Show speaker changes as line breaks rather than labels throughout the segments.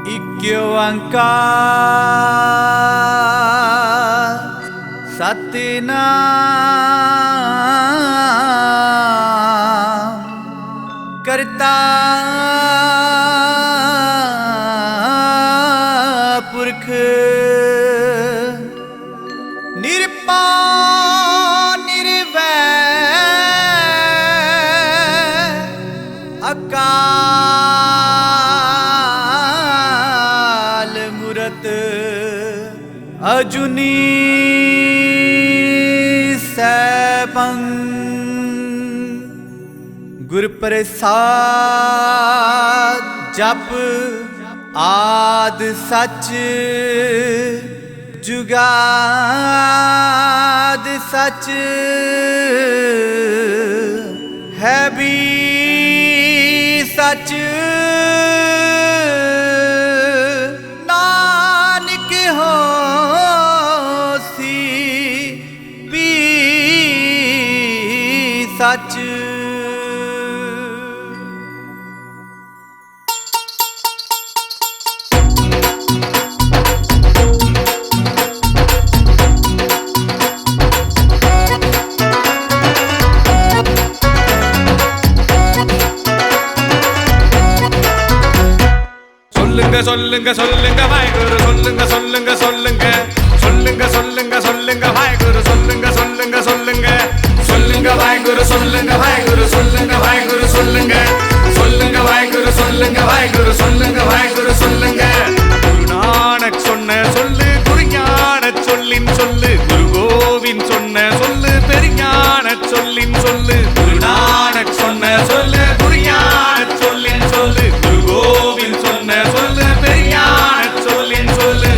Ikyawangka Satinam Karta Purkh Nirpa Nirvay Akal Murat Ajuni Saibang Gur Prasad Jap Aad Sach Jugad Sach Hai bhi Sach Nanak hosi bhi Sach
சொல்லுங்க சொல்லுங்க வாய்குரு சொல்லுங்க சொல்லுங்க சொல்லுங்க சொல்லுங்க சொல்லுங்க சொல்லுங்க வாய்குரு சொல்லுங்க சொல்லுங்க சொல்லுங்க சொல்லுங்க வாய்குரு சொல்லுங்க வாய்குரு சொல்லுங்க வாய்குரு சொல்லுங்க சொல்லுங்க வாய்குரு சொல்லுங்க வாய்குரு சொல்லுங்க வாய்குரு சொல்லுங்க குரு நானக் சொன்ன சொல்லு குறிஞான சொல்லின் சொல்லு குரு கோவிந்த் சொன்ன சொல்லு பெரிஞான சொல்லின் சொல்லு குரு நானக் சொன்ன சொல்லு குறிஞான சொல்லின் சொல்லு குரு கோவிந்த் சொன்ன சொல்லு பெரிஞான சொல்லின் சொல்லு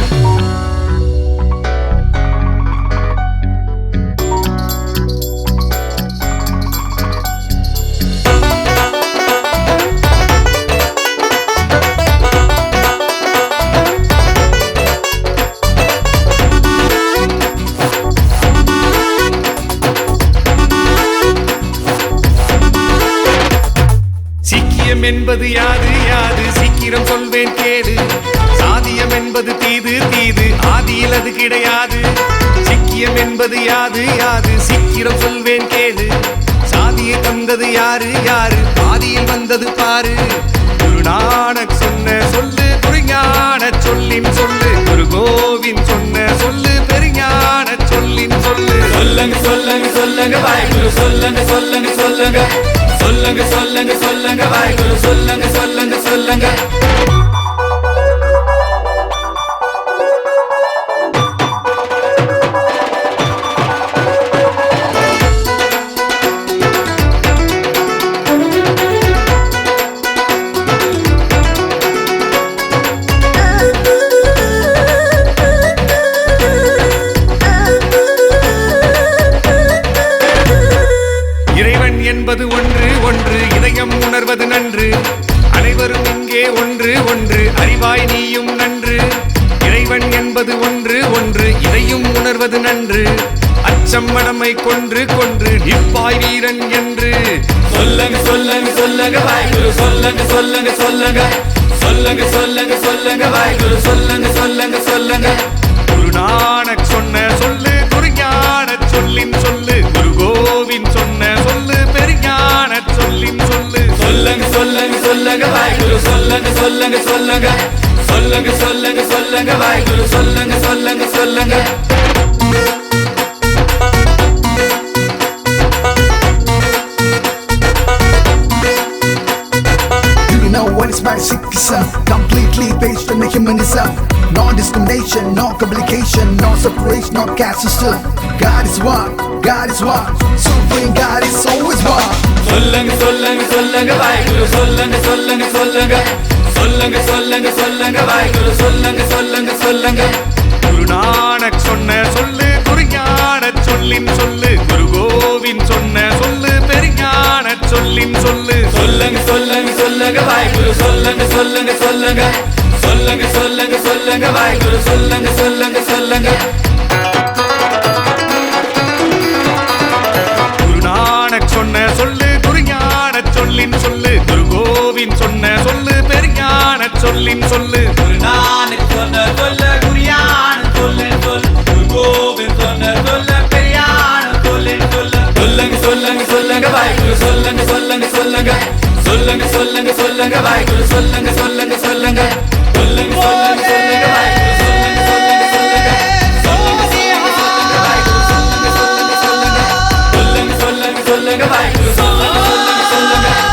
சீக்கியம் என்பது யாது யாது சீக்கிரம் சொல்வேன் கேடு சாதியம் என்பது தீது தீது ஆதியில் அது கிடையாது சீக்கியம் என்பது யாது யாது சீக்கிரம் சொல்வேன் கேடு சாதியை தந்தது யாரு யாரு ஆதியில் வந்தது பாரு குரு நானக் சொன்ன சொல்லு குறிஞான சொல்லின் சொல்லு குரு கோவிந்த் சொன்ன சொல்லு பெரிஞான சொல்லின் சொல்லு சொல்லுங்க சொல்லுங்க சொல்லுங்க வாய்குரு சொல்லுங்க சொல்லுங்க சொல்லுங்க சொல்லுங்க சொல்லுங்க சொல்லுங்க வாய்குரு சொல்லுங்க சொல்லுங்க சொல்லுங்க இறைவன் என்பது ஒன்று ஒன்று இதயம் உணர்வது நன்று அனைவரும் இங்கே ஒன்று ஒன்று அறிவாய் நீயும் நன்று இறைவன் என்பது ஒன்று ஒன்று இதையும் உணர்வது நன்று அச்சம் மனமை கொன்று கொன்று நிற்பாய் வீரன் என்று சொல்லுங்க சொல்லுங்க சொல்லுங்க வாய்குரு சொல்லுங்க சொல்லுங்க சொல்லுங்க சொல்லுங்க சொல்லுங்க சொல்லுங்க வாய்குரு சொல்லுங்க சொல்லுங்க சொல்லுங்க குரு நானக் சொன்ன சொல்லு குறிஞான சொல்லின் சொல்லு குரு கோவிந்த் சொன்ன சொல்லு பெரிஞான சொல்லின் சொல்லு சொல்லுங்க சொல்லுங்க சொல்லுங்க வாய்குரு சொல்லுங்க சொல்லுங்க சொல்லுங்க சொல்லுங்க சொல்லுங்க சொல்லுங்க வாய்குரு சொல்லுங்க சொல்லுங்க சொல்லுங்க
know what is my Sikhism? Completely based on the humanism. No discrimination, no complication, no separation, no caste system. God is one, God is one. Supreme God is always one.
சொல்லுங்க சொல்லுங்க சொல்லுங்க வாய்குரு சொல்லுங்க சொல்லுங்க சொல்லுங்க சொல்லுங்க சொல்லுங்க சொல்லுங்க வாய்குரு சொல்லுங்க சொல்லுங்க சொல்லுங்க குரு நானக் சொன்ன சொல்லு குறிஞான சொல்லின் சொல்லு குரு கோவிந்த் சொன்ன சொல்லு பெரிஞான சொல்லின் சொல்லு சொல்லுங்க சொல்லுங்க சொல்லுங்க வாய்குரு சொல்லுங்க சொல்லுங்க சொல்லுங்க சொல்லுங்க சொல்லுங்க சொல்லுங்க வாய்குரு சொல்லுங்க சொல்லுங்க சொல்லுங்க குரு நானக் சொன்ன சொல்லு குறிஞான சொல்லின் சொல்லு குரு கோவிந்த் சொன்ன சொல்லு பெரிஞான சொல்லு சொல்லின் சொல்லு
குரு நானக் சொன்ன சொல்ல குரியான் சொல்லின் சொல் குரு கோவிந்த் சொன்ன சொல்ல பெரியான் சொல்லின் சொல்ல சொல்லுங்க சொல்லுங்க சொல்லுங்க வாய்க்குரு சொல்லுங்க சொல்லுங்க சொல்லுங்க சொல்லுங்க சொல்லுங்க சொல்லுங்க வாய்க்குரு சொல்லுங்க சொல்லுங்க சொல்லுங்க சொல்லுங்க சொல்லுங்க சொல்லுங்க வாய்க்குரு சொல்லுங்க சொல்லுங்க சொல்லுங்க சொல்லுங்க சொல்லுங்க சொல்லுங்க வாய்க்குரு சொல்லுங்க சொல்லுங்க சொல்லுங்க சொல்லுங்க சொல்லுங்க சொல்லுங்க வாய்க்குரு சொல்லுங்க சொல்லுங்க சொல்லுங்க